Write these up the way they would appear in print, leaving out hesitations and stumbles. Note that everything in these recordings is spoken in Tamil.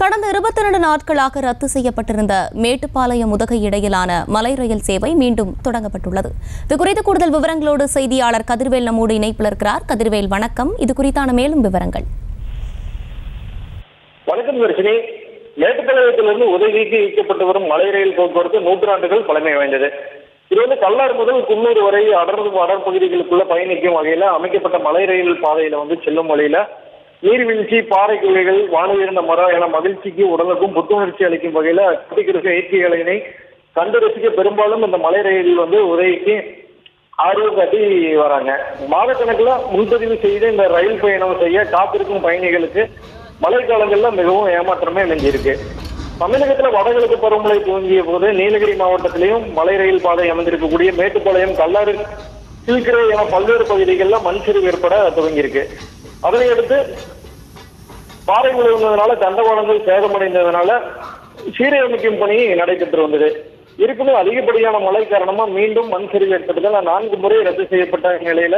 கடந்த 22 நாட்களாக ரத்து செய்யப்பட்டிருந்த மேட்டுப்பாளையம் உதகை இடையிலான மலை ரயில் சேவை மீண்டும் தொடங்கப்பட்டுள்ளது. இதுகுறித்து கூடுதல் விவரங்களோடு செய்தியாளர் கதிர்வேல் நம்மோடு இணைப்பில் இருக்கிறார். கதிர்வேல், வணக்கம். இது குறித்தான மேலும் விவரங்கள். வணக்கம் தர்ஷினி. மேட்டுப்பாளையத்திலிருந்து உதகைக்கு இயக்கப்பட்டு வரும் மலை ரயில் போக்குவரத்து 100 ஆண்டுகள் பழமை வாய்ந்தது. இது கல்லார் முதல் குன்னூர் வரை அடர் பகுதிகளுக்குள்ள பயணிக்கும் வகையில அமைக்கப்பட்ட மலை ரயில் பாதையில செல்லும் வழியில நீர்வீழ்ச்சி, பாறை குகைகள், வானுயர்ந்த மரம் என மகிழ்ச்சிக்கு உடலுக்கும் புத்துணர்ச்சி அளிக்கும் வகையில கட்டிக்கிருக்க இயற்கைகளினை கண்டு ரசிக்க பெரும்பாலும் இந்த மலை ரயில் உதவிக்கு ஆர்வம் காட்டி வராங்க. மாதக்கணக்கில் முன்பதிவு செய்து இந்த ரயில் பயணம் செய்ய காத்திருக்கும் பயணிகளுக்கு மழைக்காலங்கள்ல மிகவும் ஏமாற்றமே அமைஞ்சிருக்கு. தமிழகத்துல வடகிழக்கு பருவமழை துவங்கிய போது நீலகிரி மாவட்டத்திலையும் மலை ரயில் பாதை அமைந்திருக்கக்கூடிய மேட்டுப்பாளையம், கல்லாறு, சில்கிரை என பல்வேறு பகுதிகளில் மண் சரிவு ஏற்பட துவங்கியிருக்கு. அதனையடுத்து பாறை விழுந்ததுனால தண்டவாளங்கள் சேதமடைந்ததுனால சீரமைக்கும் பணி நடைபெற்று வந்தது. இருப்பினும் அதிகப்படியான மழை காரணமா மீண்டும் மண் சரிவு ஏற்பட்டதால் 4 முறை ரத்து செய்யப்பட்ட நிலையில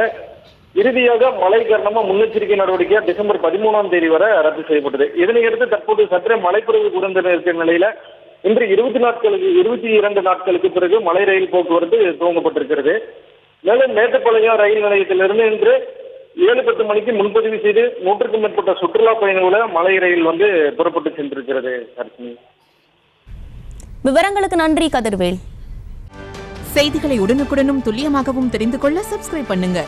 இறுதியாக மழை காரணமா முன்னெச்சரிக்கை நடவடிக்கையா டிசம்பர் 13ஆம் தேதி வரை ரத்து செய்யப்பட்டது. இதனையடுத்து தற்போது சற்றே மழைப்பொழிவு குறைந்த இருக்கிற நிலையில இன்று 22 நாட்களுக்கு பிறகு மலை ரயில் போக்குவரத்து துவங்கப்பட்டிருக்கிறது. மேலும் மேட்டுப்பாளையம் ரயில் நிலையத்திலிருந்து இன்று 7-10 மணிக்கு முன்பதிவு செய்து 100க்கும் மேற்பட்ட சுற்றுலா பயணிகளை மலை ரயில் புறப்பட்டு சென்றிருக்கிறது. விவரங்களுக்கு நன்றி கதிர்வேல். செய்திகளை உடனுக்குடனும் துல்லியமாகவும் தெரிந்து கொள்ள சப்ஸ்கிரைப் பண்ணுங்க.